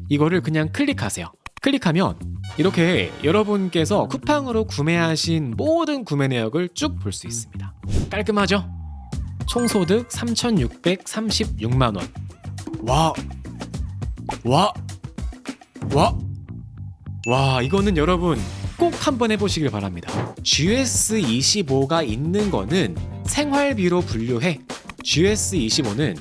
이거를 그냥 클릭하세요. 클릭하면 이렇게 여러분께서 쿠팡으로 구매하신 모든 구매 내역을 쭉 볼 수 있습니다. 깔끔하죠? 총소득 3,636만 원. 와, 이거는 여러분 꼭 한번 해보시길 바랍니다. GS25가 있는 거는 생활비로 분류해. GS25는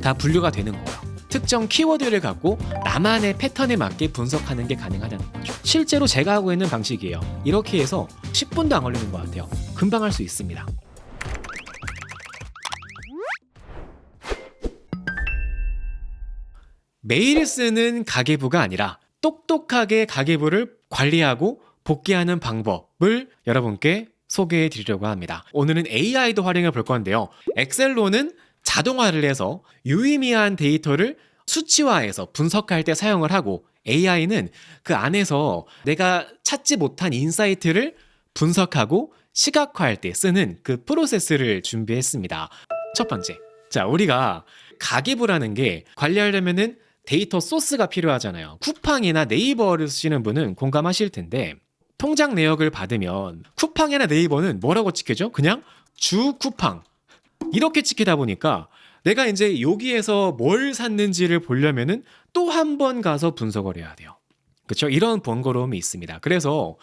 다 분류가 되는 거예요. 특정 키워드를 갖고 나만의 패턴에 맞게 분석하는 게 가능하다는 거죠. 실제로 제가 하고 있는 방식이에요. 이렇게 해서 10분도 안 걸리는 것 같아요. 금방 할 수 있습니다. 매일 쓰는 가계부가 아니라 똑똑하게 가계부를 관리하고 복귀하는 방법을 여러분께 소개해 드리려고 합니다. 오늘은 AI도 활용해 볼 건데요. 엑셀로는 자동화를 해서 유의미한 데이터를 수치화해서 분석할 때 사용을 하고, AI는 그 안에서 내가 찾지 못한 인사이트를 분석하고 시각화할 때 쓰는 그 프로세스를 준비했습니다. 첫 번째, 자, 우리가 가계부라는 게 관리하려면은 데이터 소스가 필요하잖아요. 쿠팡이나 네이버를 쓰시는 분은 공감하실 텐데, 통장 내역을 받으면 쿠팡이나 네이버는 뭐라고 찍혀져? 그냥 주 쿠팡 이렇게 찍히다 보니까 내가 이제 여기에서 뭘 샀는지를 보려면은 또 한 번 가서 분석을 해야 돼요. 그렇죠? 이런 번거로움이 있습니다. 그래서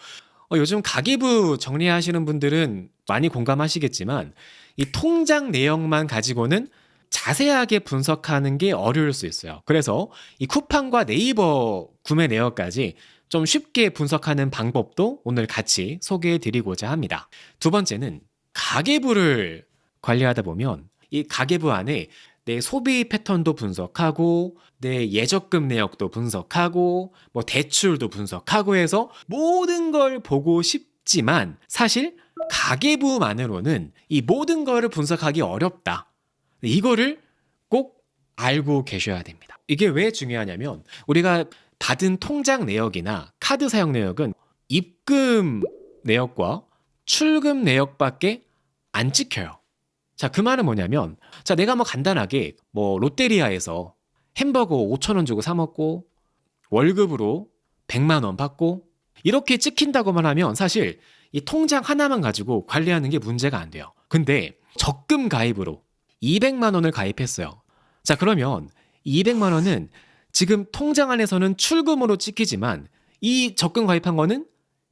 요즘 가계부 정리하시는 분들은 많이 공감하시겠지만, 이 통장 내역만 가지고는 자세하게 분석하는 게 어려울 수 있어요. 그래서 이 쿠팡과 네이버 구매 내역까지 좀 쉽게 분석하는 방법도 오늘 같이 소개해 드리고자 합니다. 두 번째는 가계부를 관리하다 보면 이 가계부 안에 내 소비 패턴도 분석하고 내 예적금 내역도 분석하고 뭐 대출도 분석하고 해서 모든 걸 보고 싶지만, 사실 가계부만으로는 이 모든 거를 분석하기 어렵다. 이거를 꼭 알고 계셔야 됩니다. 이게 왜 중요하냐면, 우리가 받은 통장 내역이나 카드 사용 내역은 입금 내역과 출금 내역밖에 안 찍혀요. 자, 그 말은 뭐냐면, 자, 내가 뭐 간단하게 뭐 롯데리아에서 햄버거 5,000원 주고 사 먹고 월급으로 100만 원 받고 이렇게 찍힌다고만 하면 사실 이 통장 하나만 가지고 관리하는 게 문제가 안 돼요. 근데 적금 가입으로 200만 원을 가입했어요. 자, 그러면 200만 원은 지금 통장 안에서는 출금으로 찍히지만 이 적금 가입한 거는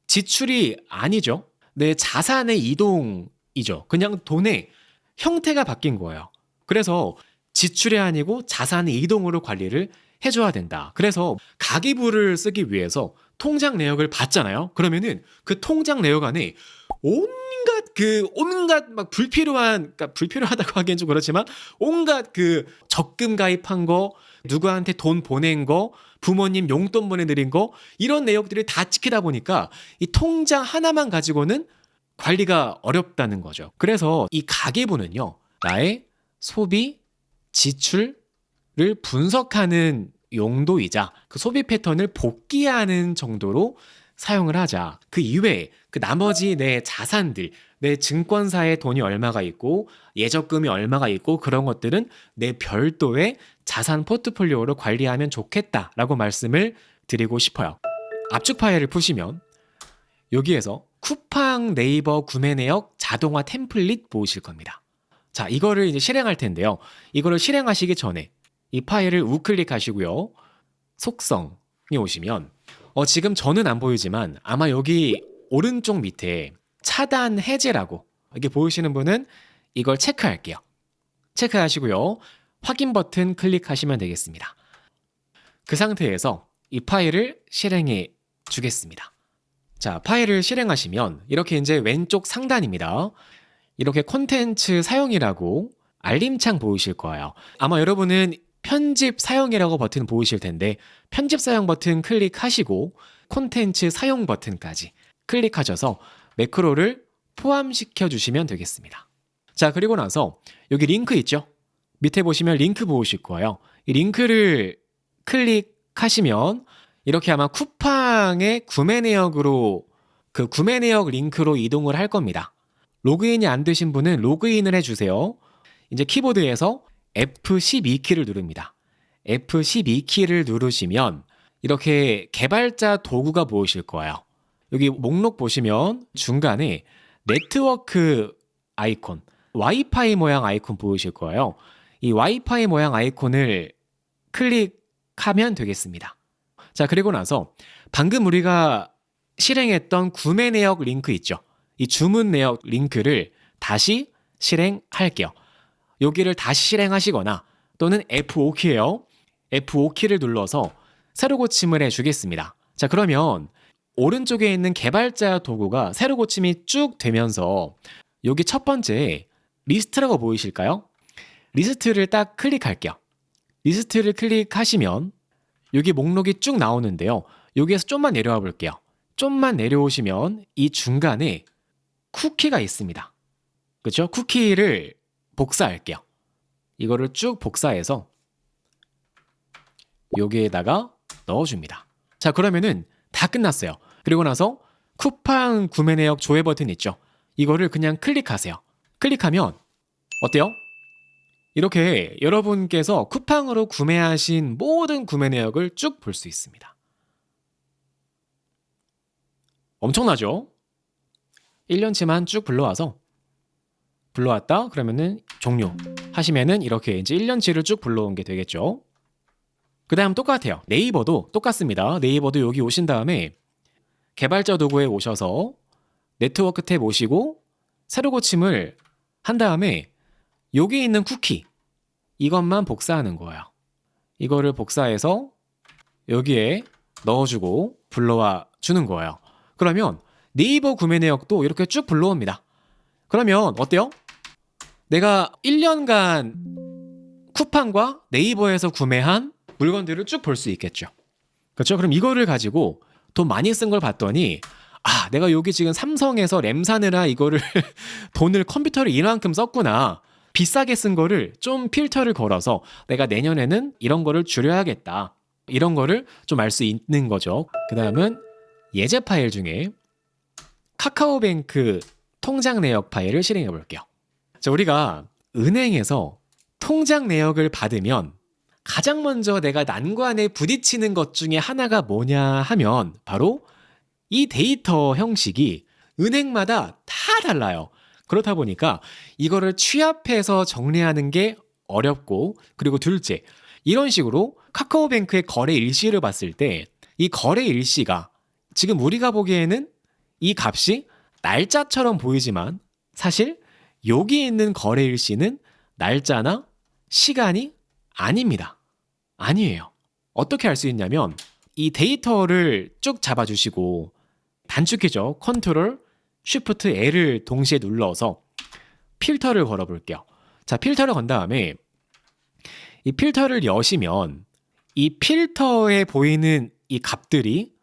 지출이 아니죠. 내 자산의 이동이죠. 그냥 돈의 형태가 바뀐 거예요. 그래서 지출이 아니고 자산의 이동으로 관리를 해줘야 된다. 그래서 가계부를 쓰기 위해서 통장 내역을 받잖아요. 그러면은 그 통장 내역 안에 온갖 막 그러니까 불필요하다고 하기엔 좀 그렇지만 온갖 그 적금 가입한 거, 누구한테 돈 보낸 거, 부모님 용돈 보내드린 거, 이런 내역들이 다 찍히다 보니까 이 통장 하나만 가지고는 관리가 어렵다는 거죠. 그래서 이 가계부는요, 나의 소비, 지출을 분석하는 용도이자 그 소비 패턴을 복귀하는 정도로 사용을 하자. 그 이외에 그 나머지 내 자산들, 내 증권사에 돈이 얼마가 있고 예적금이 얼마가 있고 그런 것들은 내 별도의 자산 포트폴리오로 관리하면 좋겠다라고 말씀을 드리고 싶어요. 압축 파일을 푸시면 여기에서 쿠팡 네이버 구매 내역 자동화 템플릿 보이실 겁니다. 자, 이거를 이제 실행할 텐데요. 이거를 실행하시기 전에 이 파일을 우클릭하시고요. 속성에 오시면 지금 저는 안 보이지만 아마 여기 오른쪽 밑에 차단 해제라고 이게 보이시는 분은 이걸 체크할게요. 체크하시고요. 확인 버튼 클릭하시면 되겠습니다. 그 상태에서 이 파일을 실행해 주겠습니다. 자, 파일을 실행하시면 이렇게 이제 왼쪽 상단입니다. 이렇게 콘텐츠 사용이라고 알림창 보이실 거예요. 아마 여러분은 편집 사용이라고 버튼 보이실 텐데 편집 사용 버튼 클릭하시고 콘텐츠 사용 버튼까지 클릭하셔서 매크로를 포함시켜 주시면 되겠습니다. 자, 그리고 나서 여기 링크 있죠? 밑에 보시면 링크 보이실 거예요. 이 링크를 클릭하시면 이렇게 아마 쿠팡의 구매 내역으로 그 구매 내역 링크로 이동을 할 겁니다. 로그인이 안 되신 분은 로그인을 해주세요. 이제 키보드에서 F12키를 누릅니다. F12키를 누르시면 이렇게 개발자 도구가 보이실 거예요. 여기 목록 보시면 중간에 네트워크 아이콘, 와이파이 모양 아이콘 보이실 거예요. 이 와이파이 모양 아이콘을 클릭하면 되겠습니다. 자, 그리고 나서 방금 우리가 실행했던 구매 내역 링크 있죠? 이 주문 내역 링크를 다시 실행할게요. 여기를 다시 실행하시거나 또는 F5키예요. F5키를 눌러서 새로 고침을 해주겠습니다. 자, 그러면 오른쪽에 있는 개발자 도구가 새로 고침이 쭉 되면서 여기 첫 번째 리스트라고 보이실까요? 리스트를 딱 클릭할게요. 리스트를 클릭하시면 여기 목록이 쭉 나오는데요. 여기에서 좀만 내려와 볼게요. 좀만 내려오시면 이 중간에 쿠키가 있습니다. 그렇죠? 쿠키를 복사할게요. 이거를 쭉 복사해서 여기에다가 넣어줍니다. 자, 그러면은 다 끝났어요. 그리고 나서 쿠팡 구매 내역 조회 버튼 있죠? 이거를 그냥 클릭하세요. 클릭하면 어때요? 이렇게 여러분께서 쿠팡으로 구매하신 모든 구매 내역을 쭉 볼 수 있습니다. 엄청나죠? 1년치만 쭉 불러왔다 그러면은 종료 하시면은 이렇게 이제 1년치를 쭉 불러온 게 되겠죠. 그 다음 똑같아요. 네이버도 똑같습니다. 네이버도 여기 오신 다음에 개발자 도구에 오셔서 네트워크 탭 오시고 새로 고침을 한 다음에 여기 있는 쿠키 이것만 복사하는 거예요. 이거를 복사해서 여기에 넣어주고 불러와 주는 거예요. 그러면 네이버 구매 내역도 이렇게 쭉 불러옵니다. 그러면 어때요? 내가 1년간 쿠팡과 네이버에서 구매한 물건들을 쭉 볼 수 있겠죠. 그렇죠? 그럼 이거를 가지고 돈 많이 쓴 걸 봤더니 내가 여기 지금 삼성에서 램 사느라 이거를 돈을 컴퓨터를 이만큼 썼구나. 비싸게 쓴 거를 좀 필터를 걸어서 내가 내년에는 이런 거를 줄여야겠다. 이런 거를 좀 알 수 있는 거죠. 그 다음은 예제 파일 중에 카카오뱅크 통장 내역 파일을 실행해 볼게요. 자, 우리가 은행에서 통장 내역을 받으면 가장 먼저 내가 난관에 부딪히는 것 중에 하나가 뭐냐 하면 바로 이 데이터 형식이 은행마다 다 달라요. 그렇다 보니까 이거를 취합해서 정리하는 게 어렵고, 그리고 둘째, 이런 식으로 카카오뱅크의 거래 일시를 봤을 때 이 거래 일시가 지금 우리가 보기에는 이 값이 날짜처럼 보이지만 사실 여기 있는 거래 일시는 날짜나 시간이 아닙니다. 아니에요. 어떻게 알 수 있냐면 이 데이터를 쭉 잡아주시고 단축키죠. 컨트롤 쉬프트 L을 동시에 눌러서 필터를 걸어볼게요. 자, 필터를 건 다음에 이 필터를 여시면 이 필터에 보이는 이 값들이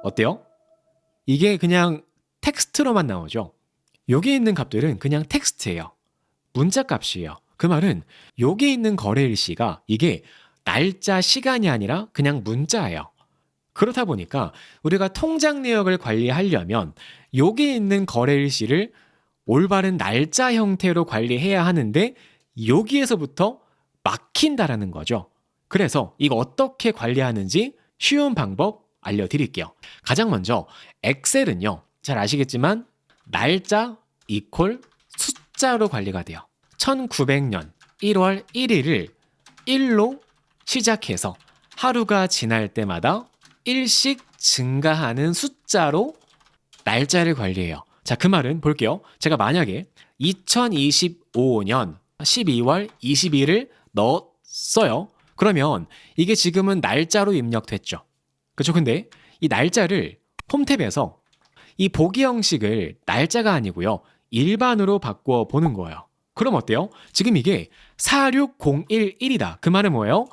어때요? 이게 그냥 텍스트로만 나오죠. 여기 있는 값들은 그냥 텍스트예요. 문자 값이에요. 그 말은 여기 있는 거래일시가 이게 날짜, 시간이 아니라 그냥 문자예요. 그렇다 보니까 우리가 통장 내역을 관리하려면 여기 있는 거래일시를 올바른 날짜 형태로 관리해야 하는데 여기에서부터 막힌다라는 거죠. 그래서 이거 어떻게 관리하는지 쉬운 방법 알려드릴게요. 가장 먼저 엑셀은요, 잘 아시겠지만 날짜 이퀄 숫자로 관리가 돼요. 1900년 1월 1일을 1로 시작해서 하루가 지날 때마다 1씩 증가하는 숫자로 날짜를 관리해요. 자, 그 말은 볼게요. 제가 만약에 2025년 12월 20일을 넣었어요. 그러면 이게 지금은 날짜로 입력됐죠. 그렇죠? 근데 이 날짜를 홈탭에서 이 보기 형식을 날짜가 아니고요, 일반으로 바꿔 보는 거예요. 그럼 어때요? 지금 이게 46011이다. 그 말은 뭐예요?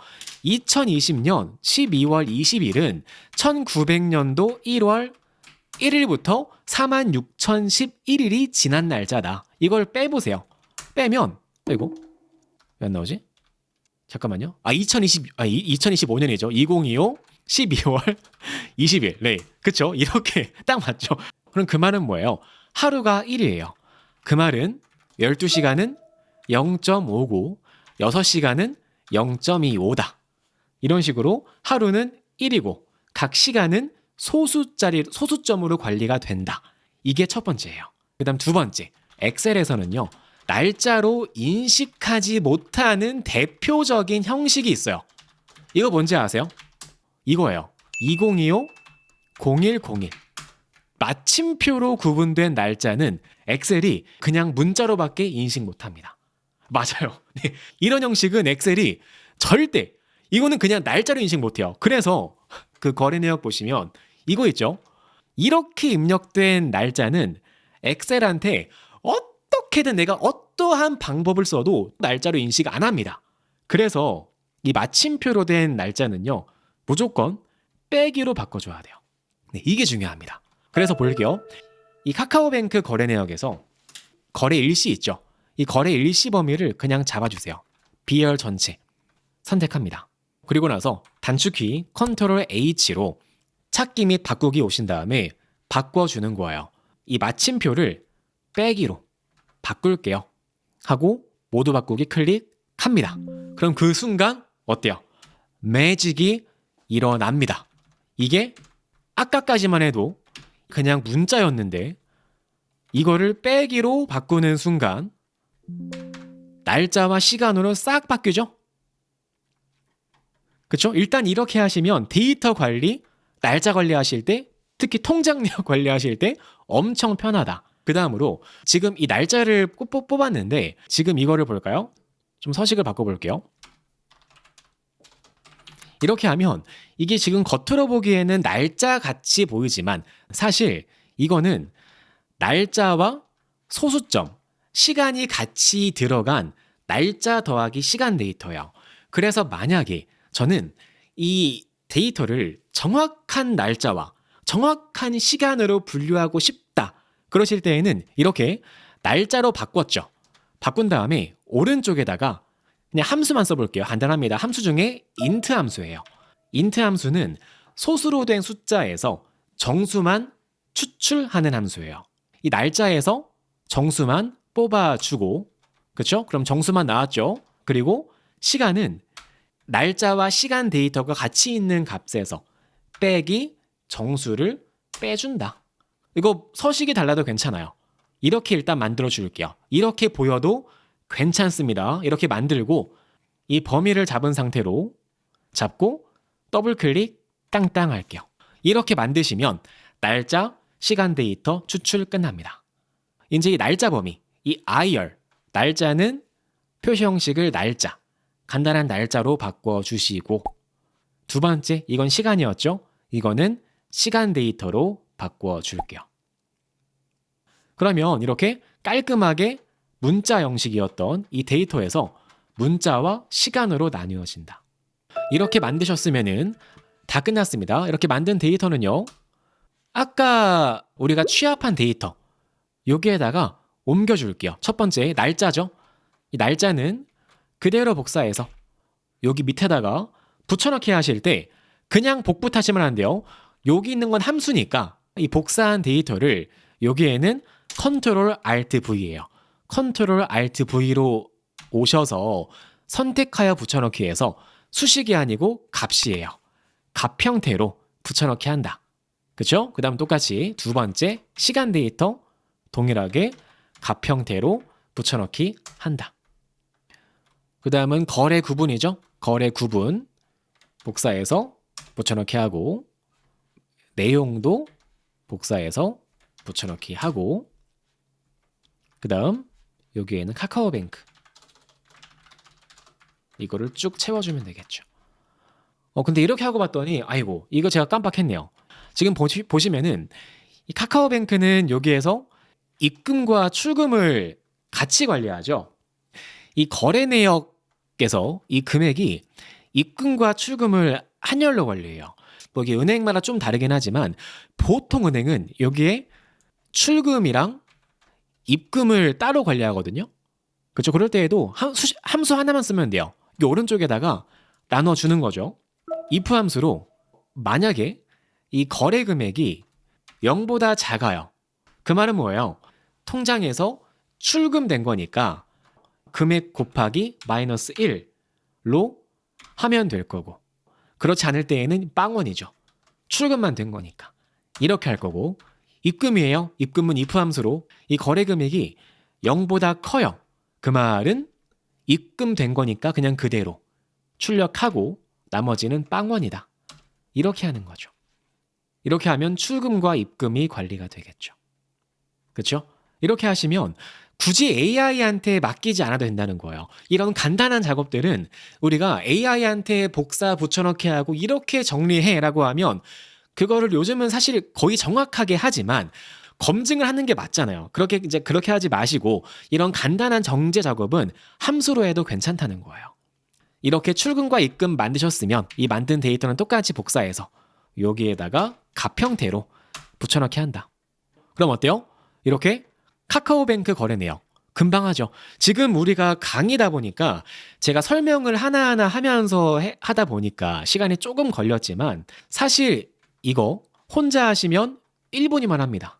2020년 12월 20일은 1900년도 1월 1일부터 46,011일이 지난 날짜다. 이걸 빼보세요. 빼면 이거 왜 안 나오지? 잠깐만요. 2025년이죠. 2025 12월 20일. 네, 그쵸? 이렇게 딱 맞죠? 그럼 그 말은 뭐예요? 하루가 1이에요. 그 말은 12시간은 0.59, 6시간은 0.25다. 이런 식으로 하루는 1이고 각 시간은 소수점으로 관리가 된다. 이게 첫 번째예요. 그다음 두 번째, 엑셀에서는요. 날짜로 인식하지 못하는 대표적인 형식이 있어요. 이거 뭔지 아세요? 이거예요. 2025-0101. 마침표로 구분된 날짜는 엑셀이 그냥 문자로밖에 인식 못합니다. 맞아요. 네. 이런 형식은 엑셀이 절대, 이거는 그냥 날짜로 인식 못해요. 그래서 그 거래 내역 보시면 이거 있죠? 이렇게 입력된 날짜는 엑셀한테 어떻게든 내가 어떠한 방법을 써도 날짜로 인식 안 합니다. 그래서 이 마침표로 된 날짜는요, 무조건 빼기로 바꿔줘야 돼요. 네, 이게 중요합니다. 그래서 볼게요. 이 카카오뱅크 거래 내역에서 거래 일시 있죠? 이 거래 일시 범위를 그냥 잡아주세요. 비열 전체 선택합니다. 그리고 나서 단축키 컨트롤 H로 찾기 및 바꾸기 오신 다음에 바꿔주는 거예요. 이 마침표를 빼기로 바꿀게요 하고 모두 바꾸기 클릭합니다. 그럼 그 순간 어때요? 매직이 일어납니다. 이게 아까까지만 해도 그냥 문자였는데 이거를 빼기로 바꾸는 순간 날짜와 시간으로 싹 바뀌죠? 그쵸? 일단 이렇게 하시면 데이터 관리, 날짜 관리하실 때, 특히 통장 내역 관리하실 때 엄청 편하다. 그 다음으로 지금 이 날짜를 뽑았는데 지금 이거를 볼까요? 좀 서식을 바꿔볼게요. 이렇게 하면 이게 지금 겉으로 보기에는 날짜 같이 보이지만 사실 이거는 날짜와 소수점, 시간이 같이 들어간 날짜 더하기 시간 데이터예요. 그래서 만약에 저는 이 데이터를 정확한 날짜와 정확한 시간으로 분류하고 싶다. 그러실 때에는 이렇게 날짜로 바꿨죠. 바꾼 다음에 오른쪽에다가 그냥 함수만 써볼게요. 간단합니다. 함수 중에 int 함수예요. int 함수는 소수로 된 숫자에서 정수만 추출하는 함수예요. 이 날짜에서 정수만 뽑아주고, 그렇죠? 그럼 정수만 나왔죠. 그리고 시간은 날짜와 시간 데이터가 같이 있는 값에서 빼기 정수를 빼준다. 이거 서식이 달라도 괜찮아요. 이렇게 일단 만들어 줄게요. 이렇게 보여도 괜찮습니다. 이렇게 만들고 이 범위를 잡은 상태로 잡고 더블 클릭 땅땅 할게요. 이렇게 만드시면 날짜, 시간 데이터 추출 끝납니다. 이제 이 날짜 범위, 이 IR, 날짜는 표시 형식을 날짜, 간단한 날짜로 바꿔주시고, 두 번째, 이건 시간이었죠? 이거는 시간 데이터로 바꿔줄게요. 그러면 이렇게 깔끔하게 문자 형식이었던 이 데이터에서 문자와 시간으로 나뉘어진다. 이렇게 만드셨으면은 다 끝났습니다. 이렇게 만든 데이터는요, 아까 우리가 취합한 데이터, 여기에다가 옮겨줄게요. 첫 번째, 날짜죠? 이 날짜는 그대로 복사해서 여기 밑에다가 붙여넣기 하실 때 그냥 복붙하시면 안 돼요. 여기 있는 건 함수니까 이 복사한 데이터를 여기에는 컨트롤 알트 V예요. 컨트롤 알트 V로 오셔서 선택하여 붙여넣기 해서 수식이 아니고 값이에요. 값 형태로 붙여넣기 한다. 그쵸? 그 다음 똑같이 두 번째 시간 데이터 동일하게 값 형태로 붙여넣기 한다. 그 다음은 거래 구분이죠. 거래 구분 복사해서 붙여넣기 하고 내용도 복사해서 붙여넣기 하고 그 다음 여기에는 카카오뱅크 이거를 쭉 채워주면 되겠죠. 근데 이렇게 하고 봤더니 아이고 이거 제가 깜빡했네요. 지금 보시면은 이 카카오뱅크는 여기에서 입금과 출금을 같이 관리하죠. 이 거래 내역에서 이 금액이 입금과 출금을 한열로 관리해요. 뭐 이게 은행마다 좀 다르긴 하지만 보통 은행은 여기에 출금이랑 입금을 따로 관리하거든요. 그렇죠? 그럴 때에도 함수 하나만 쓰면 돼요. 이 오른쪽에다가 나눠주는 거죠. if 함수로 만약에 이 거래 금액이 0보다 작아요. 그 말은 뭐예요? 통장에서 출금된 거니까 금액 곱하기 마이너스 1로 하면 될 거고 그렇지 않을 때에는 빵원이죠. 출금만 된 거니까. 이렇게 할 거고, 입금이에요. 입금은 if 함수로 이 거래 금액이 0보다 커요. 그 말은 입금된 거니까 그냥 그대로 출력하고 나머지는 빵원이다. 이렇게 하는 거죠. 이렇게 하면 출금과 입금이 관리가 되겠죠. 그렇죠? 이렇게 하시면 굳이 AI한테 맡기지 않아도 된다는 거예요. 이런 간단한 작업들은 우리가 AI한테 복사 붙여넣기 하고 이렇게 정리해라고 하면 그거를 요즘은 사실 거의 정확하게 하지만 검증을 하는 게 맞잖아요. 그렇게 하지 마시고 이런 간단한 정제 작업은 함수로 해도 괜찮다는 거예요. 이렇게 출금과 입금 만드셨으면 이 만든 데이터는 똑같이 복사해서 여기에다가 값 형태로 붙여넣기 한다. 그럼 어때요? 이렇게 카카오뱅크 거래 내역 금방 하죠. 지금 우리가 강의다 보니까 제가 설명을 하나하나 하면서 하다 보니까 시간이 조금 걸렸지만 사실 이거 혼자 하시면 1분이면 합니다.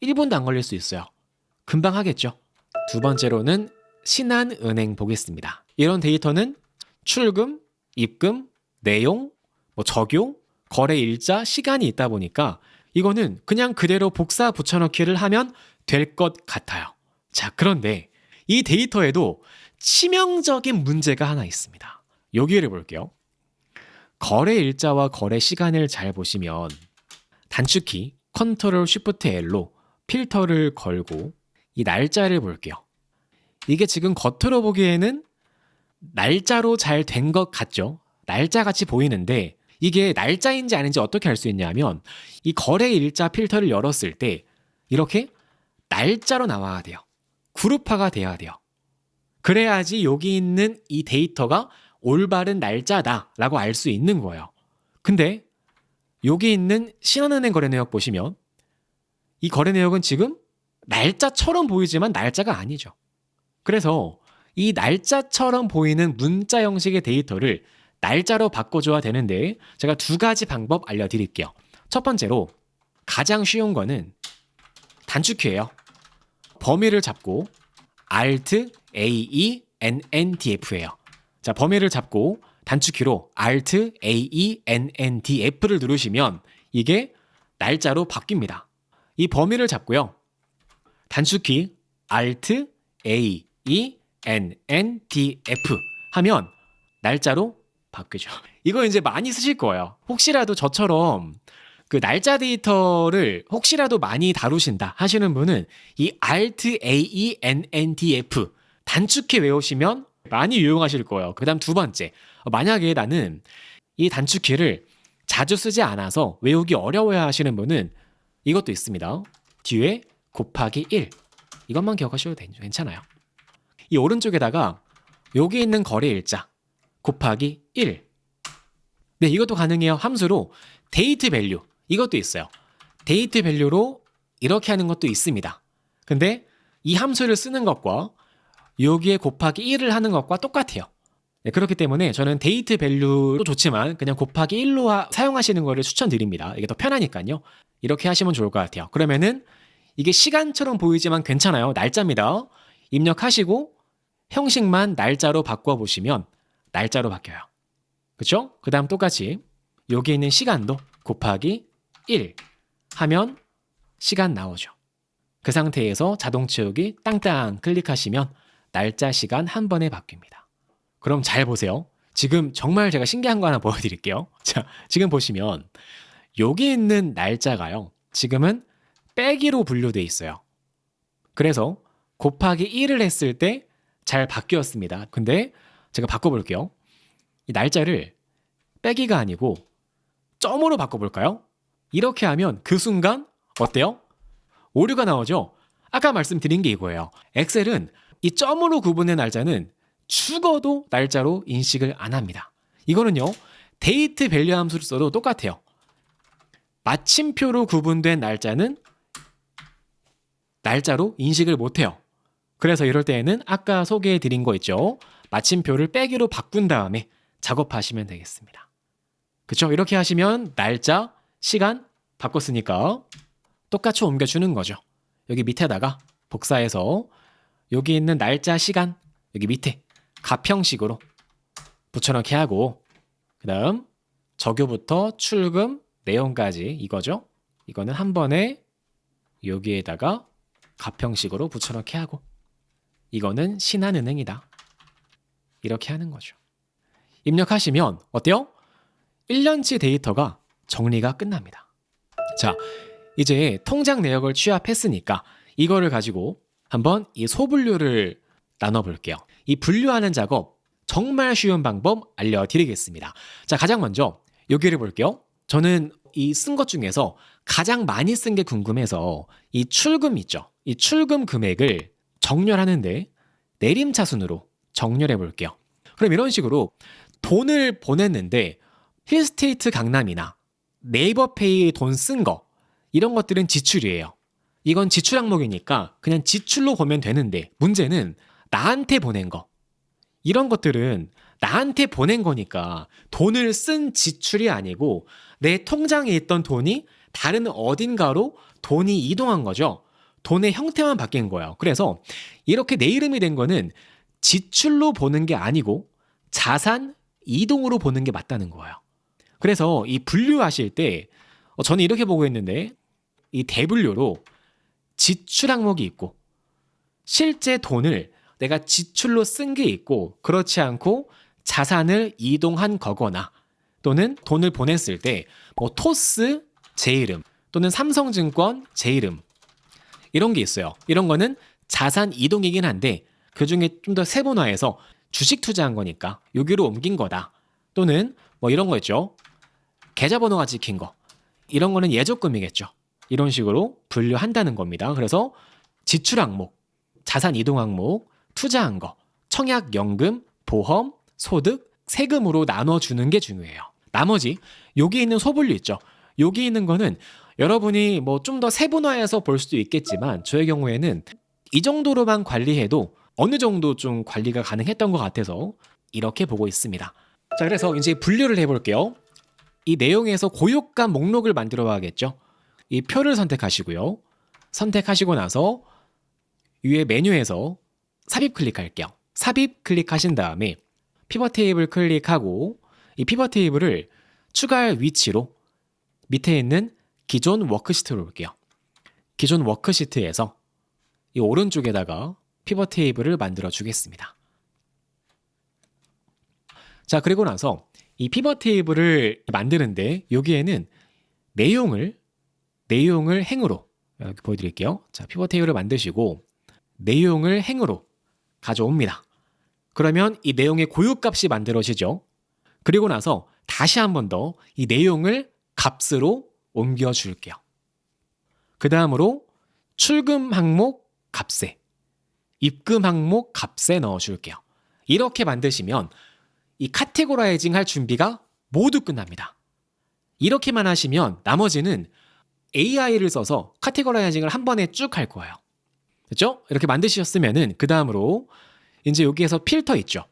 1분도 안 걸릴 수 있어요. 금방 하겠죠. 두 번째로는 신한은행 보겠습니다. 이런 데이터는 출금, 입금, 내용, 적용, 거래 일자, 시간이 있다 보니까 이거는 그냥 그대로 복사 붙여넣기를 하면 될 것 같아요. 자, 그런데 이 데이터에도 치명적인 문제가 하나 있습니다. 여기를 볼게요. 거래 일자와 거래 시간을 잘 보시면 단축키 컨트롤 쉬프트 L로 필터를 걸고 이 날짜를 볼게요. 이게 지금 겉으로 보기에는 날짜로 잘 된 것 같죠? 날짜같이 보이는데 이게 날짜인지 아닌지 어떻게 알 수 있냐면 이 거래 일자 필터를 열었을 때 이렇게 날짜로 나와야 돼요. 그룹화가 돼야 돼요. 그래야지 여기 있는 이 데이터가 올바른 날짜다라고 알 수 있는 거예요. 근데 여기 있는 신한은행 거래 내역 보시면 이 거래 내역은 지금 날짜처럼 보이지만 날짜가 아니죠. 그래서 이 날짜처럼 보이는 문자 형식의 데이터를 날짜로 바꿔줘야 되는데 제가 두 가지 방법 알려드릴게요. 첫 번째로 가장 쉬운 거는 단축키예요. 범위를 잡고 Alt A E N N D F예요. 자, 범위를 잡고 단축키로 Alt A E N N D F를 누르시면 이게 날짜로 바뀝니다. 이 범위를 잡고요. 단축키 Alt A E N N D F 하면 날짜로 바뀌죠. 이거 이제 많이 쓰실 거예요. 혹시라도 저처럼 그 날짜 데이터를 혹시라도 많이 다루신다 하시는 분은 이 Alt A E N N D F 단축키 외우시면 많이 유용하실 거예요. 그다음 두 번째, 만약에 나는 이 단축키를 자주 쓰지 않아서 외우기 어려워야 하시는 분은 이것도 있습니다. 뒤에 곱하기 1 이것만 기억하셔도 괜찮아요. 이 오른쪽에다가 여기 있는 거래 일자 곱하기 1 네, 이것도 가능해요. 함수로 데이트 밸류 이것도 있어요. 데이트 밸류로 이렇게 하는 것도 있습니다. 근데 이 함수를 쓰는 것과 여기에 곱하기 1을 하는 것과 똑같아요. 네, 그렇기 때문에 저는 데이트 밸류도 좋지만 그냥 곱하기 1로 사용하시는 거를 추천드립니다. 이게 더 편하니까요. 이렇게 하시면 좋을 것 같아요. 그러면은 이게 시간처럼 보이지만 괜찮아요. 날짜입니다. 입력하시고 형식만 날짜로 바꿔보시면 날짜로 바뀌어요. 그쵸? 그 다음 똑같이 여기 있는 시간도 곱하기 1 하면 시간 나오죠. 그 상태에서 자동 채우기 땅땅 클릭하시면 날짜 시간 한 번에 바뀝니다. 그럼 잘 보세요. 지금 정말 제가 신기한 거 하나 보여드릴게요. 자, 지금 보시면 여기 있는 날짜가요. 지금은 빼기로 분류되어 있어요. 그래서 곱하기 1을 했을 때 잘 바뀌었습니다. 근데 제가 바꿔볼게요. 이 날짜를 빼기가 아니고 점으로 바꿔볼까요? 이렇게 하면 그 순간 어때요? 오류가 나오죠? 아까 말씀드린 게 이거예요. 엑셀은 이 점으로 구분된 날짜는 죽어도 날짜로 인식을 안 합니다. 이거는요. 데이트 밸류 함수를 써도 똑같아요. 마침표로 구분된 날짜는 날짜로 인식을 못해요. 그래서 이럴 때에는 아까 소개해드린 거 있죠. 마침표를 빼기로 바꾼 다음에 작업하시면 되겠습니다. 그쵸? 이렇게 하시면 날짜, 시간 바꿨으니까 똑같이 옮겨주는 거죠. 여기 밑에다가 복사해서 여기 있는 날짜, 시간 여기 밑에 값 형식으로 붙여넣기 하고 그 다음 적유부터 출금, 내용까지 이거죠. 이거는 한 번에 여기에다가 가평식으로 붙여넣기 하고, 이거는 신한은행이다. 이렇게 하는 거죠. 입력하시면 어때요? 1년치 데이터가 정리가 끝납니다. 자, 이제 통장 내역을 취합했으니까 이거를 가지고 한번 이 소분류를 나눠볼게요. 이 분류하는 작업 정말 쉬운 방법 알려드리겠습니다. 자, 가장 먼저 여기를 볼게요. 저는 이 쓴 것 중에서 가장 많이 쓴 게 궁금해서 이 출금 있죠. 이 출금 금액을 정렬하는데 내림차순으로 정렬해 볼게요. 그럼 이런 식으로 돈을 보냈는데 힐스테이트 강남이나 네이버페이 돈 쓴 거, 이런 것들은 지출이에요. 이건 지출 항목이니까 그냥 지출로 보면 되는데, 문제는 나한테 보낸 거, 이런 것들은 나한테 보낸 거니까 돈을 쓴 지출이 아니고 내 통장에 있던 돈이 다른 어딘가로 돈이 이동한 거죠. 돈의 형태만 바뀐 거예요. 그래서 이렇게 내 이름이 된 거는 지출로 보는 게 아니고 자산 이동으로 보는 게 맞다는 거예요. 그래서 이 분류하실 때 저는 이렇게 보고 있는데, 이 대분류로 지출 항목이 있고 실제 돈을 내가 지출로 쓴 게 있고, 그렇지 않고 자산을 이동한 거거나 또는 돈을 보냈을 때 뭐 토스 제 이름 또는 삼성증권 제 이름, 이런 게 있어요. 이런 거는 자산 이동이긴 한데 그중에 좀 더 세분화해서 주식 투자한 거니까 여기로 옮긴 거다. 또는 뭐 이런 거 있죠. 계좌번호가 찍힌 거, 이런 거는 예적금이겠죠. 이런 식으로 분류한다는 겁니다. 그래서 지출 항목, 자산 이동 항목, 투자한 거, 청약, 연금, 보험, 소득, 세금으로 나눠주는 게 중요해요. 나머지 여기 있는 소분류 있죠. 여기 있는 거는 여러분이 뭐 좀 더 세분화해서 볼 수도 있겠지만, 저의 경우에는 이 정도로만 관리해도 어느 정도 좀 관리가 가능했던 것 같아서 이렇게 보고 있습니다. 자, 그래서 이제 분류를 해볼게요. 이 내용에서 고유가 목록을 만들어 봐야겠죠. 이 표를 선택하시고요. 선택하시고 나서 위에 메뉴에서 삽입 클릭할게요. 삽입 클릭하신 다음에 피벗 테이블 클릭하고 이 피벗 테이블을 추가할 위치로 밑에 있는 기존 워크시트로 올게요. 기존 워크시트에서 이 오른쪽에다가 피벗 테이블을 만들어 주겠습니다. 자, 그리고 나서 이 피벗 테이블을 만드는데 여기에는 내용을 행으로, 여기 보여드릴게요. 자, 피벗 테이블을 만드시고 내용을 행으로 가져옵니다. 그러면 이 내용의 고유값이 만들어지죠. 그리고 나서 다시 한 번 더 이 내용을 값으로 옮겨줄게요. 그 다음으로 출금 항목 값에, 입금 항목 값에 넣어줄게요. 이렇게 만드시면 이 카테고라이징 할 준비가 모두 끝납니다. 이렇게만 하시면 나머지는 AI를 써서 카테고라이징을 한 번에 쭉 할 거예요. 됐죠? 이렇게 만드셨으면은 그 다음으로 이제 여기에서 필터 있죠.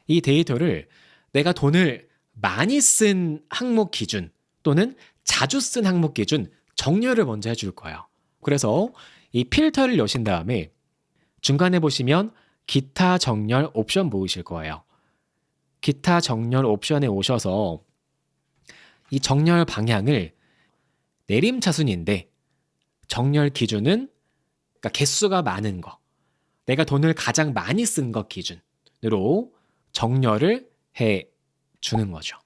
이 데이터를 내가 돈을 많이 쓴 항목 기준 또는 자주 쓴 항목 기준 정렬을 먼저 해줄 거예요. 그래서 이 필터를 여신 다음에 중간에 보시면 기타 정렬 옵션 보이실 거예요. 기타 정렬 옵션에 오셔서 이 정렬 방향을 내림차순인데 정렬 기준은, 그러니까 개수가 많은 거, 내가 돈을 가장 많이 쓴 것 기준으로 정렬을 해 주는 거죠.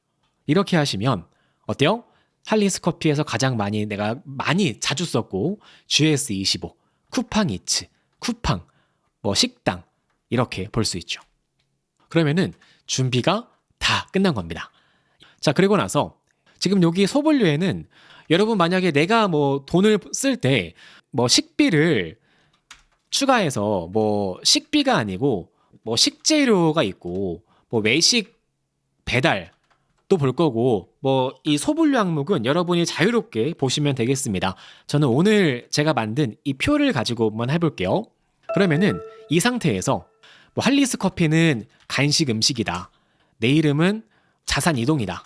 이렇게 하시면 어때요? 할리스 커피에서 가장 많이 내가 자주 썼고 GS25, 쿠팡 이츠, 쿠팡, 뭐 식당, 이렇게 볼 수 있죠. 그러면은 준비가 다 끝난 겁니다. 자, 그리고 나서 지금 여기 소분류에는 여러분 만약에 내가 뭐 돈을 쓸 때 뭐 식비를 추가해서 뭐 식비가 아니고 뭐 식재료가 있고 뭐 외식 배달도 볼 거고, 뭐 이 소분류 항목은 여러분이 자유롭게 보시면 되겠습니다. 저는 오늘 제가 만든 이 표를 가지고 한번 해볼게요. 그러면은 이 상태에서 뭐 할리스 커피는 간식 음식이다, 내 이름은 자산 이동이다,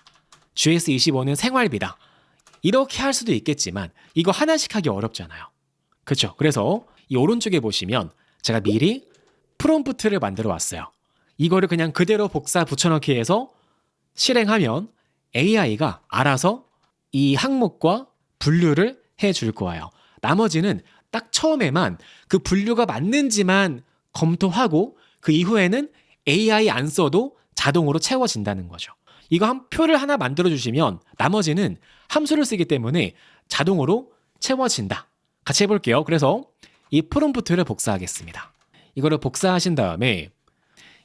GS25는 생활비다, 이렇게 할 수도 있겠지만 이거 하나씩 하기 어렵잖아요. 그렇죠? 그래서 이 오른쪽에 보시면 제가 미리 프롬프트를 만들어 왔어요. 이거를 그냥 그대로 복사 붙여넣기 해서 실행하면 AI가 알아서 이 항목과 분류를 해줄 거예요. 나머지는 딱 처음에만 그 분류가 맞는지만 검토하고 그 이후에는 AI 안 써도 자동으로 채워진다는 거죠. 이거 한 표를 하나 만들어 주시면 나머지는 함수를 쓰기 때문에 자동으로 채워진다. 같이 해볼게요. 그래서 이 프롬프트를 복사하겠습니다. 이거를 복사하신 다음에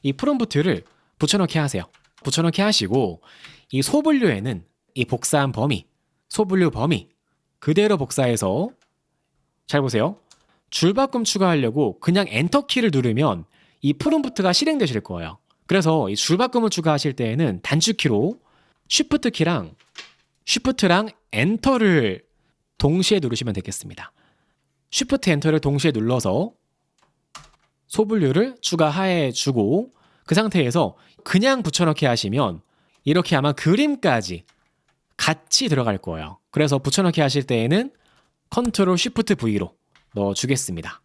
이 프롬프트를 붙여넣기 하세요. 붙여넣기 하시고 이 소분류에는 이 복사한 범위, 소분류 범위 그대로 복사해서 잘 보세요. 줄바꿈 추가하려고 그냥 엔터키를 누르면 이 프롬프트가 실행되실 거예요. 그래서 이 줄바꿈을 추가하실 때에는 단축키로 쉬프트키랑 쉬프트랑 엔터를 동시에 누르시면 되겠습니다. 쉬프트 엔터를 동시에 눌러서 소분류를 추가해 주고 그 상태에서 그냥 붙여넣기 하시면 이렇게 아마 그림까지 같이 들어갈 거예요. 그래서 붙여넣기 하실 때에는 컨트롤 쉬프트 V로 넣어주겠습니다.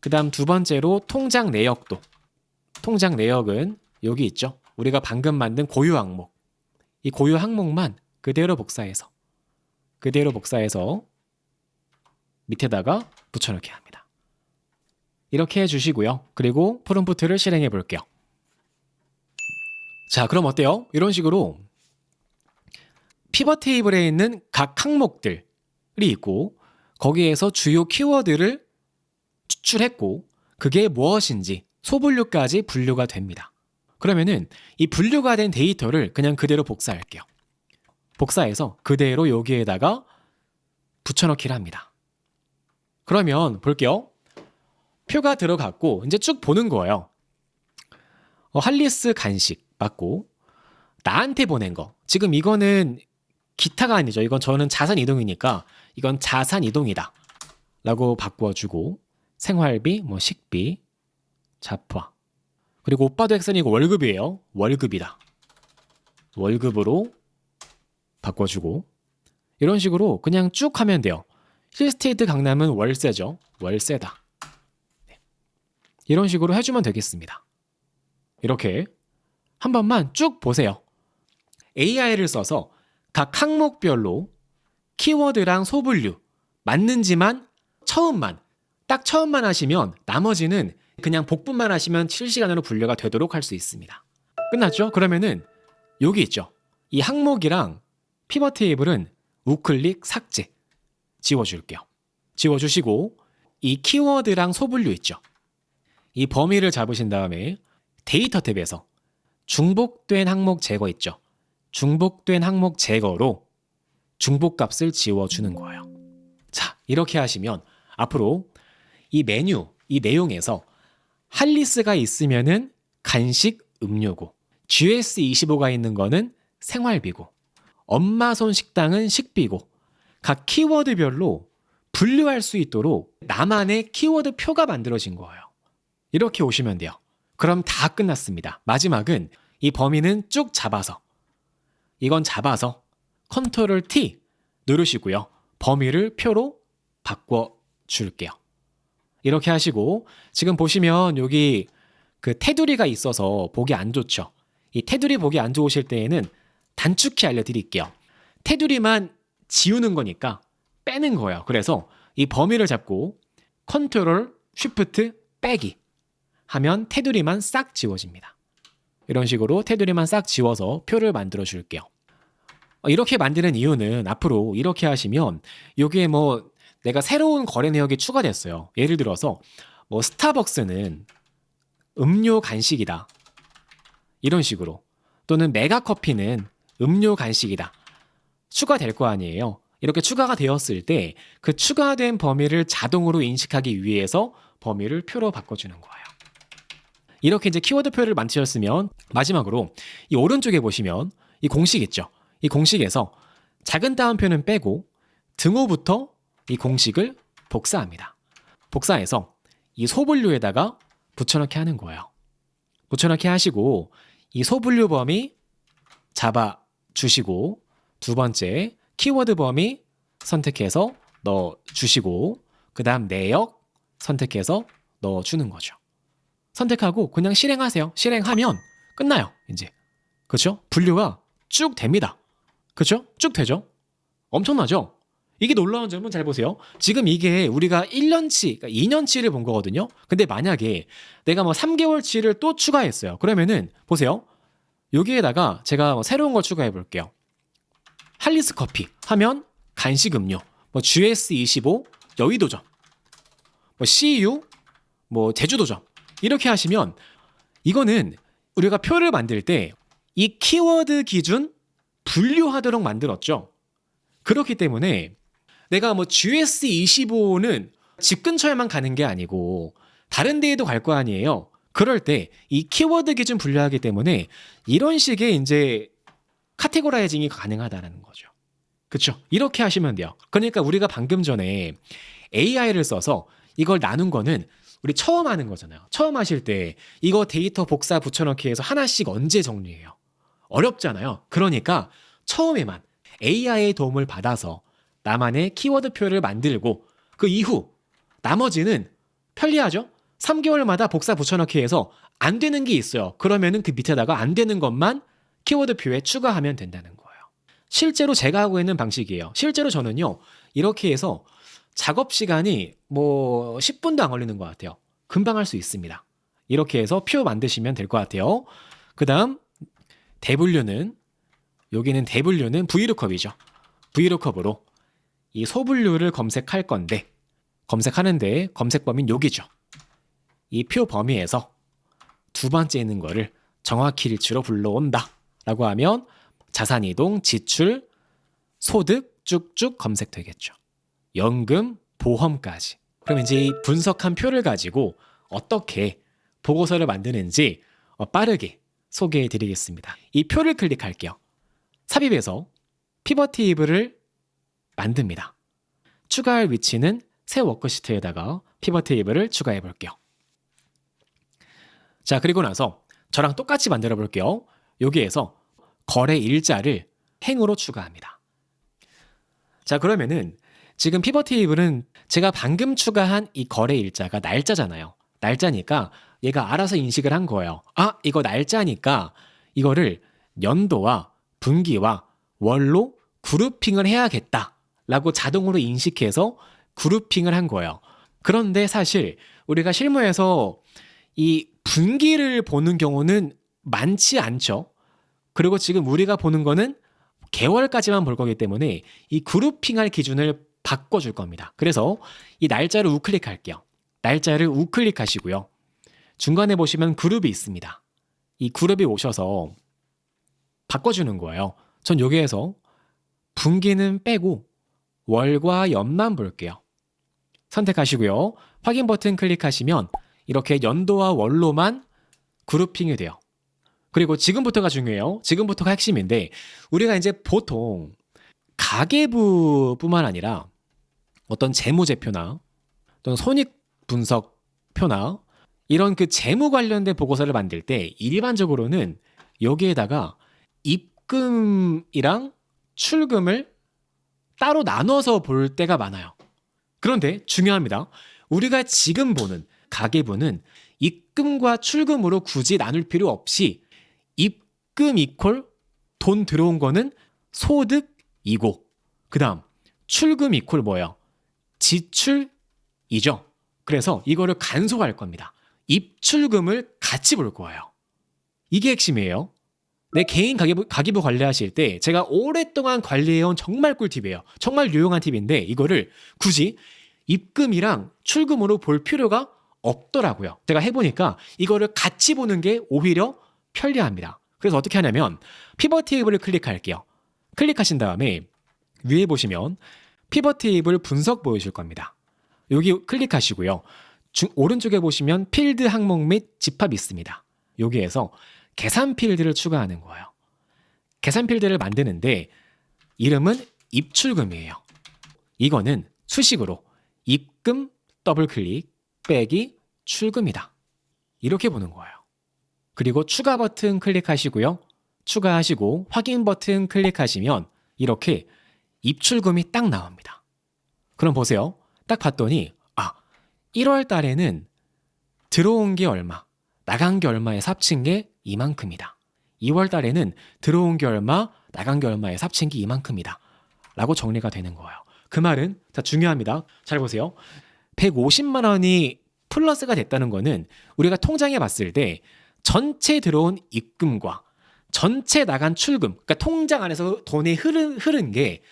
그 다음 두 번째로 통장 내역도. 통장 내역은 여기 있죠. 우리가 방금 만든 고유 항목. 이 고유 항목만 그대로 복사해서 밑에다가 붙여넣기 합니다. 이렇게 해주시고요. 그리고 프롬프트를 실행해 볼게요. 자, 그럼 어때요? 이런 식으로 피벗 테이블에 있는 각 항목들이 있고 거기에서 주요 키워드를 추출했고 그게 무엇인지 소분류까지 분류가 됩니다. 그러면은 이 분류가 된 데이터를 그냥 그대로 복사할게요. 복사해서 그대로 여기에다가 붙여넣기를 합니다. 그러면 볼게요. 표가 들어갔고 이제 쭉 보는 거예요. 할리스 간식 맞고 나한테 보낸 거. 지금 이거는 기타가 아니죠. 이건 저는 자산 이동이니까 이건 자산 이동이다 라고 바꿔주고 생활비, 식비, 잡화 그리고 오빠도 액션이고 월급이에요. 월급이다. 월급으로 바꿔주고 이런 식으로 그냥 쭉 하면 돼요. 힐스테이트 강남은 월세죠. 월세다. 네. 이런 식으로 해주면 되겠습니다. 이렇게 한 번만 쭉 보세요. AI를 써서 각 항목별로 키워드랑 소분류 맞는지만 딱 처음만 하시면 나머지는 그냥 복분만 하시면 실시간으로 분류가 되도록 할 수 있습니다. 끝났죠? 그러면은 여기 있죠. 이 항목이랑 피벗 테이블은 우클릭 삭제 지워줄게요. 지워주시고 이 키워드랑 소분류 있죠. 이 범위를 잡으신 다음에 데이터 탭에서 중복된 항목 제거 있죠. 중복된 항목 제거로 중복값을 지워주는 거예요. 자, 이렇게 하시면 앞으로 이 메뉴, 이 내용에서 할리스가 있으면은 간식 음료고 GS25가 있는 거는 생활비고 엄마 손 식당은 식비고 각 키워드별로 분류할 수 있도록 나만의 키워드 표가 만들어진 거예요. 이렇게 오시면 돼요. 그럼 다 끝났습니다. 마지막은 이 범위는 쭉 잡아서 이건 잡아서 컨트롤 T 누르시고요. 범위를 표로 바꿔줄게요. 이렇게 하시고 지금 보시면 여기 그 테두리가 있어서 보기 안 좋죠. 이 테두리 보기 안 좋으실 때에는 단축키 알려드릴게요. 테두리만 지우는 거니까 빼는 거예요. 그래서 이 범위를 잡고 컨트롤 쉬프트 빼기 하면 테두리만 싹 지워집니다. 이런 식으로 테두리만 싹 지워서 표를 만들어 줄게요. 이렇게 만드는 이유는 앞으로 이렇게 하시면 여기에 내가 새로운 거래 내역이 추가됐어요. 예를 들어서 스타벅스는 음료 간식이다. 이런 식으로. 또는 메가커피는 음료 간식이다. 추가될 거 아니에요. 이렇게 추가가 되었을 때 그 추가된 범위를 자동으로 인식하기 위해서 범위를 표로 바꿔주는 거예요. 이렇게 이제 키워드 표를 만드셨으면 마지막으로 이 오른쪽에 보시면 이 공식 있죠. 이 공식에서 작은 따옴표는 빼고 등호부터 이 공식을 복사합니다. 복사해서 이 소분류에다가 붙여넣기 하는 거예요. 붙여넣기 하시고 이 소분류 범위 잡아주시고 두 번째 키워드 범위 선택해서 넣어주시고 그 다음 내역 선택해서 넣어주는 거죠. 선택하고 그냥 실행하세요. 실행하면 끝나요. 이제 그렇죠? 분류가 쭉 됩니다. 그렇죠? 쭉 되죠? 엄청나죠? 이게 놀라운 점은 잘 보세요. 지금 이게 우리가 1년치, 그러니까 2년치를 본 거거든요. 근데 만약에 내가 뭐 3개월치를 또 추가했어요. 그러면은 보세요. 여기에다가 제가 뭐 새로운 걸 추가해 볼게요. 할리스 커피 하면 간식 음료, 뭐 GS25 여의도점, 뭐 CU 뭐 제주도점 이렇게 하시면 이거는 우리가 표를 만들 때 이 키워드 기준 분류하도록 만들었죠. 그렇기 때문에 내가 뭐 GS25는 집 근처에만 가는 게 아니고 다른 데에도 갈 거 아니에요. 그럴 때 이 키워드 기준 분류하기 때문에 이런 식의 이제 카테고라이징이 가능하다는 거죠. 그렇죠? 이렇게 하시면 돼요. 그러니까 우리가 방금 전에 AI를 써서 이걸 나눈 거는 우리 처음 하는 거잖아요. 처음 하실 때 이거 데이터 복사 붙여넣기 해서 하나씩 언제 정리해요? 어렵잖아요. 그러니까 처음에만 AI의 도움을 받아서 나만의 키워드표를 만들고 그 이후 나머지는 편리하죠? 3개월마다 복사 붙여넣기 해서 안 되는 게 있어요. 그러면은 그 밑에다가 안 되는 것만 키워드표에 추가하면 된다는 거예요. 실제로 제가 하고 있는 방식이에요. 실제로 저는요, 이렇게 해서 작업 시간이 뭐 10분도 안 걸리는 것 같아요. 금방 할 수 있습니다. 이렇게 해서 표 만드시면 될 것 같아요. 그 다음 대분류는 여기는 대분류는 VLOOKUP이죠. VLOOKUP으로 이 소분류를 검색할 건데 검색하는데 검색 범위는 여기죠. 이 표 범위에서 두 번째 있는 거를 정확히 일치로 불러온다 라고 하면 자산이동, 지출, 소득 쭉쭉 검색되겠죠. 연금, 보험까지. 그럼 이제 이 분석한 표를 가지고 어떻게 보고서를 만드는지 빠르게 소개해 드리겠습니다. 이 표를 클릭할게요. 삽입해서 피벗 테이블을 만듭니다. 추가할 위치는 새 워크시트에다가 피벗 테이블을 추가해 볼게요. 자, 그리고 나서 저랑 똑같이 만들어 볼게요. 여기에서 거래 일자를 행으로 추가합니다. 자, 그러면은 지금 피벗 테이블은 제가 방금 추가한 이 거래 일자가 날짜잖아요. 날짜니까 얘가 알아서 인식을 한 거예요. 아, 이거 날짜니까 이거를 연도와 분기와 월로 그룹핑을 해야겠다라고 자동으로 인식해서 그룹핑을 한 거예요. 그런데 사실 우리가 실무에서 이 분기를 보는 경우는 많지 않죠. 그리고 지금 우리가 보는 거는 개월까지만 볼 거기 때문에 이 그룹핑할 기준을 바꿔줄 겁니다. 그래서 이 날짜를 우클릭할게요. 날짜를 우클릭하시고요. 중간에 보시면 그룹이 있습니다. 이 그룹이 오셔서 바꿔주는 거예요. 전 여기에서 분기는 빼고 월과 연만 볼게요. 선택하시고요. 확인 버튼 클릭하시면 이렇게 연도와 월로만 그룹핑이 돼요. 그리고 지금부터가 중요해요. 지금부터가 핵심인데 우리가 이제 보통 가계부뿐만 아니라 어떤 재무제표나 또는 손익분석표나 이런 그 재무 관련된 보고서를 만들 때 일반적으로는 여기에다가 입금이랑 출금을 따로 나눠서 볼 때가 많아요. 그런데 중요합니다. 우리가 지금 보는 가계부는 입금과 출금으로 굳이 나눌 필요 없이 입금 이퀄 돈 들어온 거는 소득이고 그 다음 출금 이퀄 뭐예요? 지출이죠. 그래서 이거를 간소화할 겁니다. 입출금을 같이 볼 거예요. 이게 핵심이에요. 내 개인 가계부 관리하실 때 제가 오랫동안 관리해온 정말 꿀팁이에요. 정말 유용한 팁인데 이거를 굳이 입금이랑 출금으로 볼 필요가 없더라고요. 제가 해보니까 이거를 같이 보는 게 오히려 편리합니다. 그래서 어떻게 하냐면 피벗 테이블을 클릭할게요. 클릭하신 다음에 위에 보시면 피벗 테이블 분석 보이실 겁니다. 여기 클릭하시고요. 오른쪽에 보시면 필드 항목 및 집합이 있습니다. 여기에서 계산 필드를 추가하는 거예요. 계산 필드를 만드는데 이름은 입출금이에요. 이거는 수식으로 입금 더블 클릭 빼기 출금이다. 이렇게 보는 거예요. 그리고 추가 버튼 클릭하시고요. 추가하시고 확인 버튼 클릭하시면 이렇게 입출금이 딱 나옵니다. 그럼 보세요. 딱 봤더니 1월 달에는 들어온 게 얼마, 나간 게 얼마에 합친 게 이만큼이다. 2월 달에는 들어온 게 얼마, 나간 게 얼마에 삽친 게 이만큼이다 라고 정리가 되는 거예요. 그 말은 자 중요합니다. 잘 보세요. 150만 원이 플러스가 됐다는 거는 우리가 통장에 봤을 때 전체 들어온 입금과 전체 나간 출금, 그러니까 통장 안에서 돈이 흐른 게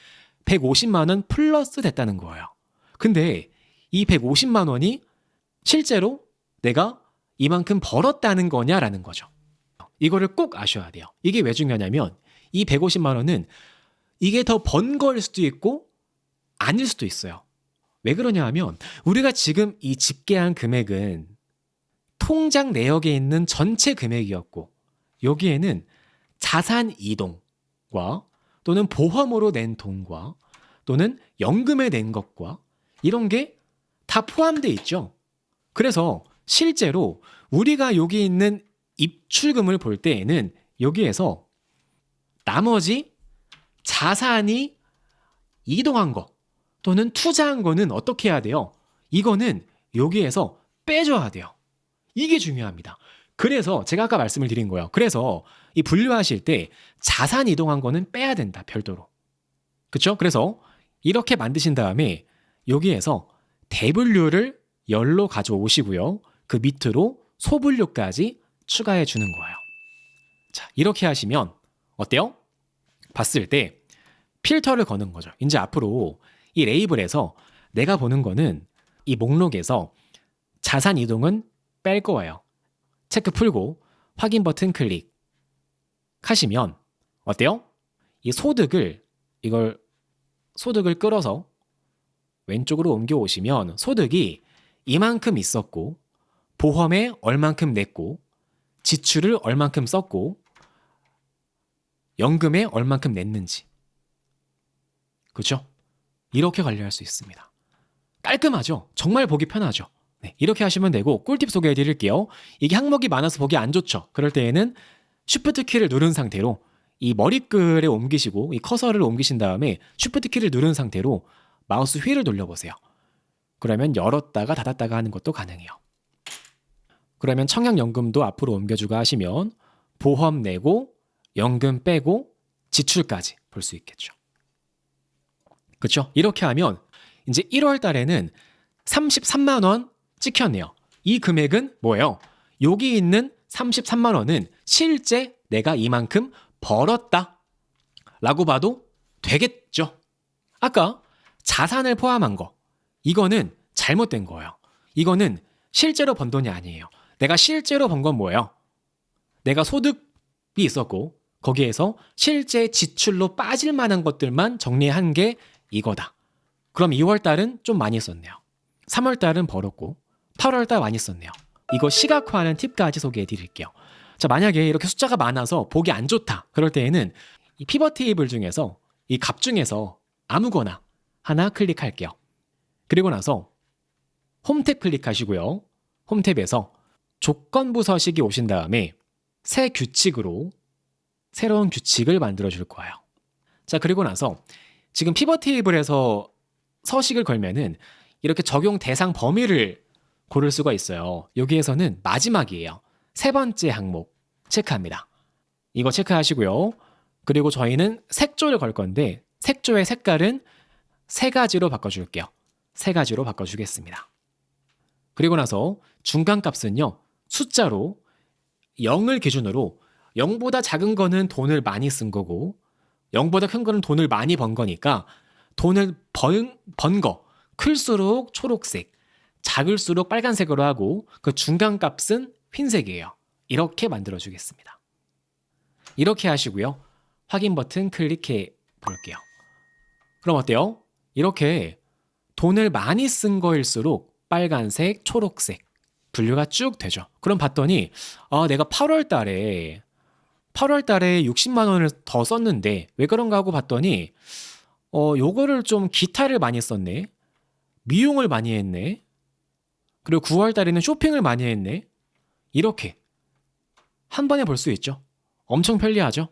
150만 원 플러스 됐다는 거예요. 근데 이 150만 원이 실제로 내가 이만큼 벌었다는 거냐라는 거죠. 이거를 꼭 아셔야 돼요. 이게 왜 중요하냐면 이 150만 원은 이게 더 번 거일 수도 있고 아닐 수도 있어요. 왜 그러냐 하면 우리가 지금 이 집계한 금액은 통장 내역에 있는 전체 금액이었고 여기에는 자산 이동과 또는 보험으로 낸 돈과 또는 연금에 낸 것과 이런 게 다 포함되어 있죠. 그래서 실제로 우리가 여기 있는 입출금을 볼 때에는 여기에서 나머지 자산이 이동한 거 또는 투자한 거는 어떻게 해야 돼요? 이거는 여기에서 빼줘야 돼요. 이게 중요합니다. 그래서 제가 아까 말씀을 드린 거예요. 그래서 이 분류하실 때 자산 이동한 거는 빼야 된다. 별도로. 그렇죠? 그래서 이렇게 만드신 다음에 여기에서 대분류를 열로 가져오시고요. 그 밑으로 소분류까지 추가해 주는 거예요. 자, 이렇게 하시면 어때요? 봤을 때 필터를 거는 거죠. 이제 앞으로 이 레이블에서 내가 보는 거는 이 목록에서 자산 이동은 뺄 거예요. 체크 풀고 확인 버튼 클릭 하시면 어때요? 이 소득을 끌어서 왼쪽으로 옮겨 오시면 소득이 이만큼 있었고 보험에 얼만큼 냈고 지출을 얼만큼 썼고 연금에 얼만큼 냈는지 그렇죠? 이렇게 관리할 수 있습니다. 깔끔하죠? 정말 보기 편하죠? 네, 이렇게 하시면 되고 꿀팁 소개해 드릴게요. 이게 항목이 많아서 보기 안 좋죠? 그럴 때에는 쉬프트 키를 누른 상태로 이 머리글에 옮기시고 이 커서를 옮기신 다음에 쉬프트 키를 누른 상태로 마우스 휠을 돌려보세요. 그러면 열었다가 닫았다가 하는 것도 가능해요. 그러면 청약연금도 앞으로 옮겨주고 하시면 보험 내고 연금 빼고 지출까지 볼 수 있겠죠. 그렇죠? 이렇게 하면 이제 1월 달에는 33만 원 찍혔네요. 이 금액은 뭐예요? 여기 있는 33만 원은 실제 내가 이만큼 벌었다 라고 봐도 되겠죠. 아까 자산을 포함한 거 이거는 잘못된 거예요. 이거는 실제로 번 돈이 아니에요. 내가 실제로 번 건 뭐예요? 내가 소득이 있었고 거기에서 실제 지출로 빠질 만한 것들만 정리한 게 이거다. 그럼 2월 달은 좀 많이 썼네요. 3월 달은 벌었고 8월 달 많이 썼네요. 이거 시각화하는 팁까지 소개해 드릴게요. 자, 만약에 이렇게 숫자가 많아서 보기 안 좋다. 그럴 때에는 이 피벗 테이블 중에서 이 값 중에서 아무거나 하나 클릭할게요. 그리고 나서 홈탭 클릭하시고요. 홈탭에서 조건부 서식이 오신 다음에 새 규칙으로 새로운 규칙을 만들어 줄 거예요. 자, 그리고 나서 지금 피벗 테이블에서 서식을 걸면은 이렇게 적용 대상 범위를 고를 수가 있어요. 여기에서는 마지막이에요. 세 번째 항목 체크합니다. 이거 체크하시고요. 그리고 저희는 색조를 걸 건데 색조의 색깔은 세 가지로 바꿔줄게요. 세 가지로 바꿔주겠습니다. 그리고 나서 중간값은요. 숫자로 0을 기준으로 0보다 작은 거는 돈을 많이 쓴 거고 0보다 큰 거는 돈을 많이 번 거니까 돈을 번 거 클수록 초록색, 작을수록 빨간색으로 하고 그 중간값은 흰색이에요. 이렇게 만들어주겠습니다. 이렇게 하시고요. 확인 버튼 클릭해 볼게요. 그럼 어때요? 이렇게 돈을 많이 쓴 거일수록 빨간색, 초록색 분류가 쭉 되죠. 그럼 봤더니 내가 8월 달에 60만 원을 더 썼는데 왜 그런가 하고 봤더니 요거를 좀 기타를 많이 썼네. 미용을 많이 했네. 그리고 9월 달에는 쇼핑을 많이 했네. 이렇게 한 번에 볼 수 있죠. 엄청 편리하죠.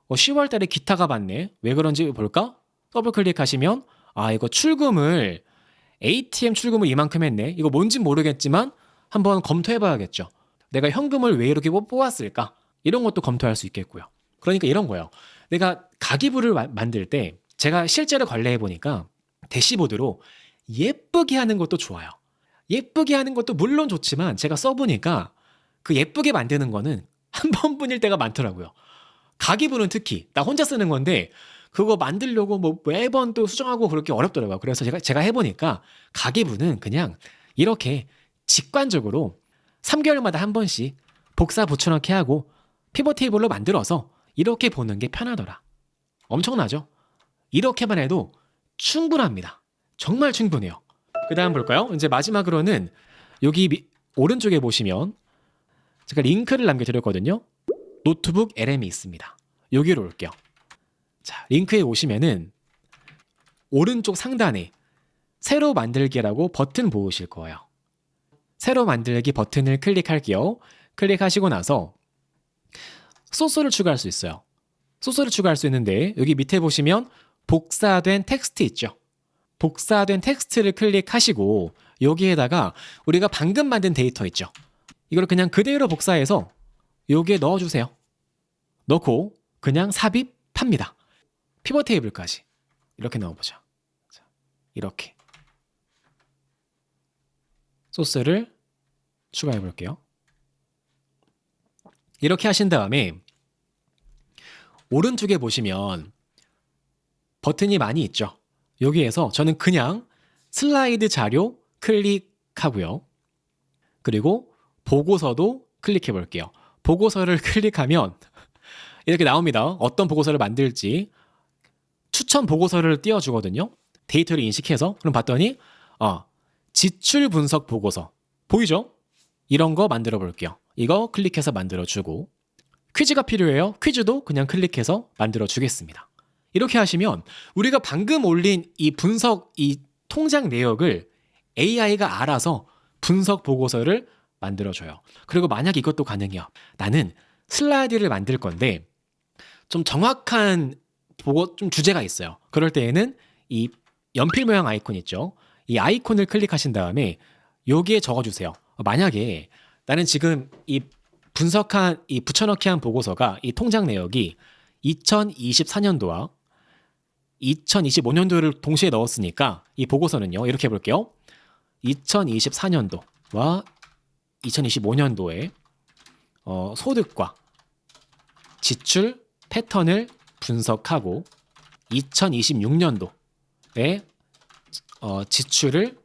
10월 달에 기타가 많네. 왜 그런지 볼까? 더블 클릭하시면 이거 출금을 ATM 출금을 이만큼 했네. 이거 뭔진 모르겠지만 한번 검토해 봐야겠죠. 내가 현금을 왜 이렇게 뽑았을까? 이런 것도 검토할 수 있겠고요. 그러니까 이런 거예요. 내가 가계부를 만들 때 제가 실제로 관리해 보니까 대시보드로 예쁘게 하는 것도 좋아요. 예쁘게 하는 것도 물론 좋지만 제가 써보니까 그 예쁘게 만드는 거는 한 번뿐일 때가 많더라고요. 가계부는 특히 나 혼자 쓰는 건데 그거 만들려고 뭐 매번 또 수정하고 그렇게 어렵더라고요. 그래서 제가 해보니까 가계부는 그냥 이렇게 직관적으로 3개월마다 한 번씩 복사 붙여넣기 하고 피벗 테이블로 만들어서 이렇게 보는 게 편하더라. 엄청나죠? 이렇게만 해도 충분합니다. 정말 충분해요. 그 다음 볼까요? 이제 마지막으로는 여기 오른쪽에 보시면 제가 링크를 남겨드렸거든요. 노트북 LM이 있습니다. 여기로 올게요. 자, 링크에 오시면은 오른쪽 상단에 새로 만들기라고 버튼 보이실 거예요. 새로 만들기 버튼을 클릭할게요. 클릭하시고 나서 소스를 추가할 수 있어요. 소스를 추가할 수 있는데 여기 밑에 보시면 복사된 텍스트 있죠. 복사된 텍스트를 클릭하시고 여기에다가 우리가 방금 만든 데이터 있죠. 이걸 그냥 그대로 복사해서 여기에 넣어주세요. 넣고 그냥 삽입합니다. 피벗 테이블까지 이렇게 넣어보자. 자, 이렇게 소스를 추가해 볼게요. 이렇게 하신 다음에 오른쪽에 보시면 버튼이 많이 있죠. 여기에서 저는 그냥 슬라이드 자료 클릭하고요. 그리고 보고서도 클릭해 볼게요. 보고서를 클릭하면 이렇게 나옵니다. 어떤 보고서를 만들지 추천 보고서를 띄워주거든요. 데이터를 인식해서 그럼 봤더니 지출 분석 보고서 보이죠? 이런 거 만들어 볼게요. 이거 클릭해서 만들어주고 퀴즈가 필요해요. 퀴즈도 그냥 클릭해서 만들어주겠습니다. 이렇게 하시면 우리가 방금 올린 이 분석, 이 통장 내역을 AI가 알아서 분석 보고서를 만들어줘요. 그리고 만약 이것도 가능해요. 나는 슬라이드를 만들 건데 좀 정확한 좀 주제가 있어요. 그럴 때에는 이 연필 모양 아이콘 있죠. 이 아이콘을 클릭하신 다음에 여기에 적어주세요. 만약에 나는 지금 이 분석한 이 붙여넣기 한 보고서가 이 통장 내역이 2024년도와 2025년도를 동시에 넣었으니까 이 보고서는요. 이렇게 해볼게요. 2024년도와 2025년도에 소득과 지출 패턴을 분석하고 2026년도에 지출을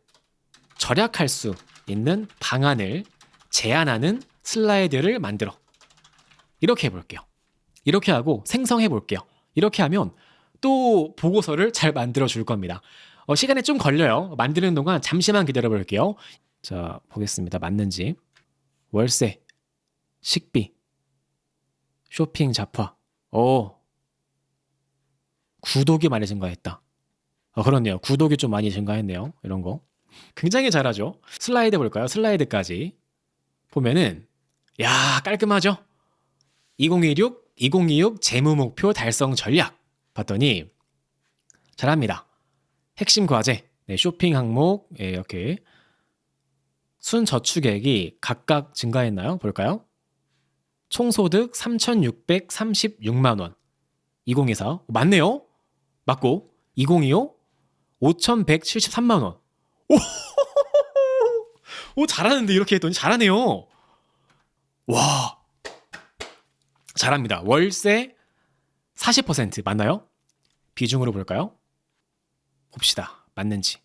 절약할 수 있는 방안을 제안하는 슬라이드를 만들어. 이렇게 해볼게요. 이렇게 하고 생성해 볼게요. 이렇게 하면 또 보고서를 잘 만들어 줄 겁니다. 시간이 좀 걸려요. 만드는 동안 잠시만 기다려 볼게요. 자, 보겠습니다. 맞는지. 월세, 식비, 쇼핑 잡화. 구독이 많이 증가했다. 그렇네요. 구독이 좀 많이 증가했네요. 이런 거. 굉장히 잘하죠. 슬라이드 볼까요? 슬라이드까지. 보면은, 야, 깔끔하죠? 2026 재무목표 달성 전략. 봤더니, 잘합니다. 핵심 과제, 네, 쇼핑 항목, 네, 이렇게. 순저축액이 각각 증가했나요? 볼까요? 총소득 3,636만원. 2024. 맞네요? 맞고, 2025 5,173만원. 오, 잘하는데 이렇게 했더니 잘하네요. 와, 잘합니다. 월세 40% 맞나요? 비중으로 볼까요? 봅시다. 맞는지.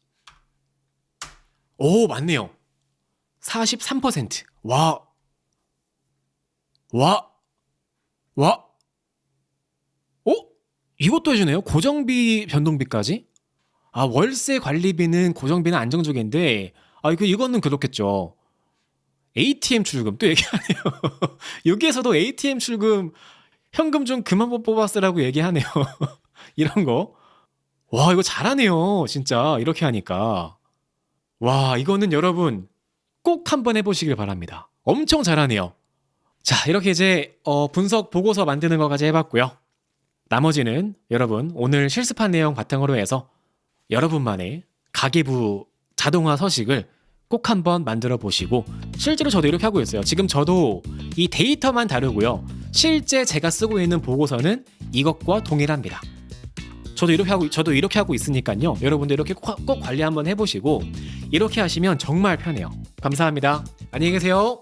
오, 맞네요. 43%. 와. 이것도 해주네요. 고정비 변동비까지. 월세 관리비는 고정비는 안정적인데, 이거는 그렇겠죠. ATM 출금 또 얘기하네요. 여기에서도 ATM 출금 현금 좀 그만 뽑아쓰라고 얘기하네요. 이런 거. 와, 이거 잘하네요. 진짜 이렇게 하니까. 와, 이거는 여러분 꼭 한번 해보시길 바랍니다. 엄청 잘하네요. 자, 이렇게 이제 분석 보고서 만드는 것까지 해봤고요. 나머지는 여러분 오늘 실습한 내용 바탕으로 해서 여러분만의 가계부 자동화 서식을 꼭 한번 만들어 보시고, 실제로 저도 이렇게 하고 있어요. 지금 저도 이 데이터만 다르고요. 실제 제가 쓰고 있는 보고서는 이것과 동일합니다. 저도 이렇게 하고 있으니까요. 여러분들 이렇게 꼭 관리 한번 해보시고, 이렇게 하시면 정말 편해요. 감사합니다. 안녕히 계세요.